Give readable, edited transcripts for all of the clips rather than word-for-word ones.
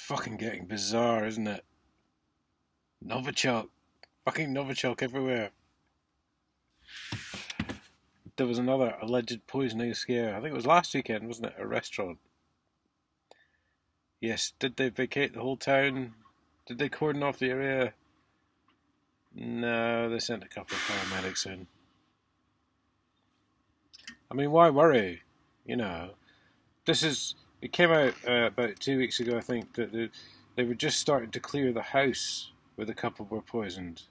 fucking getting bizarre, isn't it? Novichok. Fucking Novichok everywhere. There was another alleged poisoning scare. I think it was last weekend, wasn't it? A restaurant. Yes, did they vacate the whole town? Did they cordon off the area? No, they sent a couple of paramedics in. I mean, why worry? You know, it came out about 2 weeks ago, I think, that they were just starting to clear the house where the couple were poisoned.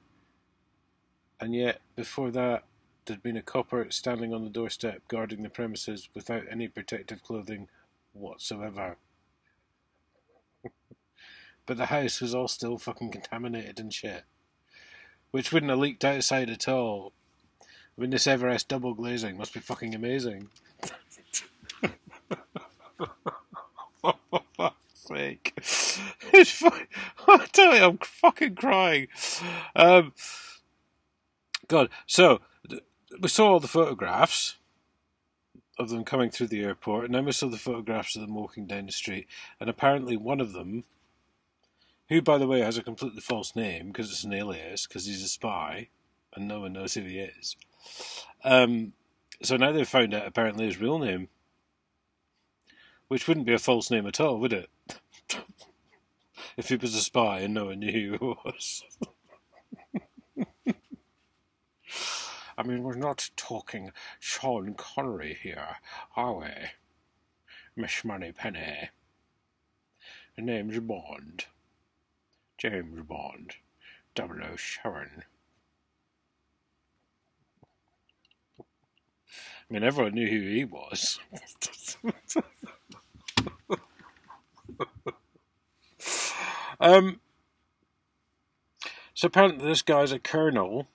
And yet, before that, there'd been a copper standing on the doorstep guarding the premises without any protective clothing whatsoever. But the house was all still fucking contaminated and shit. Which wouldn't have leaked outside at all. I mean, this Everest double glazing must be fucking amazing. For fuck's sake. It's fucking, I tell you, I'm fucking crying. God, so we saw all the photographs of them coming through the airport, and then we saw the photographs of them walking down the street, and apparently one of them, who, by the way, has a completely false name because it's an alias, because he's a spy, and no one knows who he is. So now they've found out apparently his real name, which wouldn't be a false name at all, would it? If he was a spy and no one knew who he was. I mean, we're not talking Sean Connery here, are we? Miss Moneypenny. The name's Bond. James Bond. 007. I mean, everyone knew who he was. So apparently this guy's a colonel.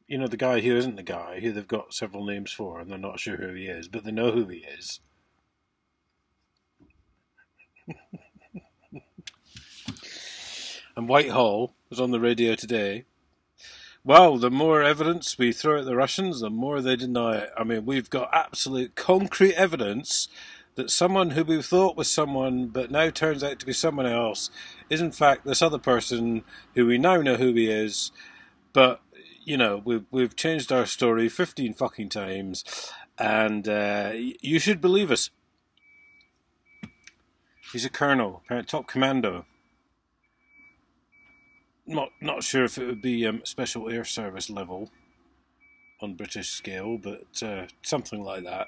You know, the guy who isn't the guy, who they've got several names for, and they're not sure who he is, but they know who he is. And Whitehall was on the radio today. Well, the more evidence we throw at the Russians, the more they deny it. I mean, we've got absolute concrete evidence that someone who we thought was someone, but now turns out to be someone else, is in fact this other person who we now know who he is. But, you know, we've changed our story 15 fucking times, and you should believe us. He's a colonel, top commando. Not sure if it would be Special Air Service level on British scale, but something like that.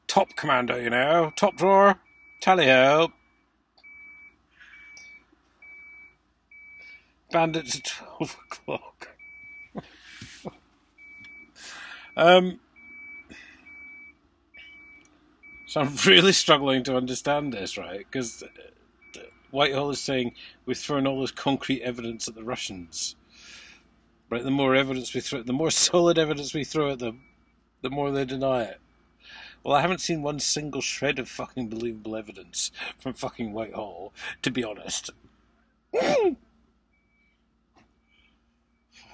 Top commando, you know. Top drawer. Tally-ho. Bandits at 12 o'clock. So I'm really struggling to understand this, right? Because Whitehall is saying we've thrown all this concrete evidence at the Russians. Right, the more evidence we throw, the more solid evidence we throw at them, the more they deny it. Well, I haven't seen one single shred of fucking believable evidence from fucking Whitehall, to be honest. For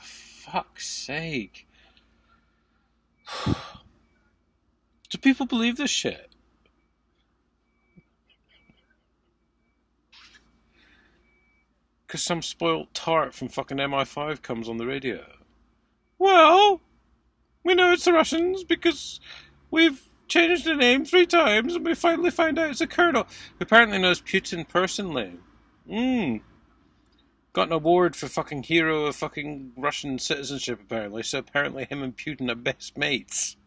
fuck's sake. Do people believe this shit? Because some spoilt tart from fucking MI5 comes on the radio. Well, we know it's the Russians because we've changed the name 3 times and we finally find out it's a colonel who apparently knows Putin personally. Got an award for fucking hero of fucking Russian citizenship apparently, so apparently him and Putin are best mates.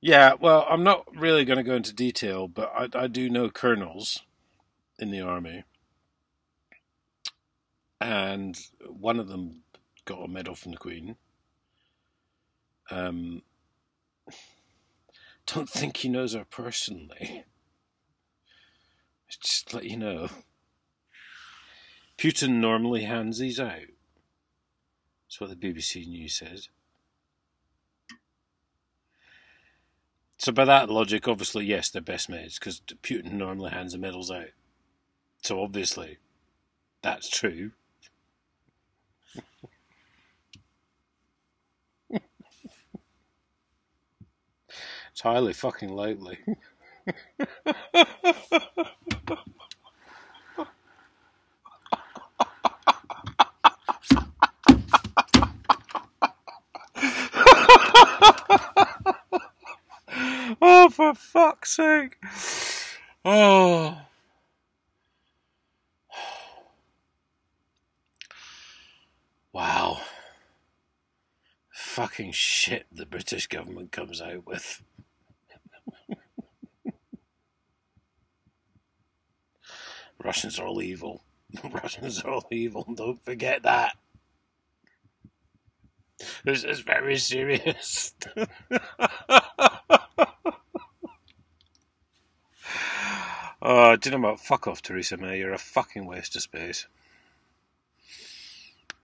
Yeah, well, I'm not really going to go into detail, but I do know colonels in the army. And one of them got a medal from the Queen. Don't think he knows her personally. Just to let you know. Putin normally hands these out. That's what the BBC News says. So by that logic, obviously, yes, they're best mates, because Putin normally hands the medals out. So obviously, that's true. It's highly fucking likely. Oh, for fuck's sake. Oh. Wow. Fucking shit the British government comes out with. Russians are all evil. Russians are all evil. Don't forget that. This is very serious. Oh, do you know what? Fuck off, Theresa May. You're a fucking waste of space.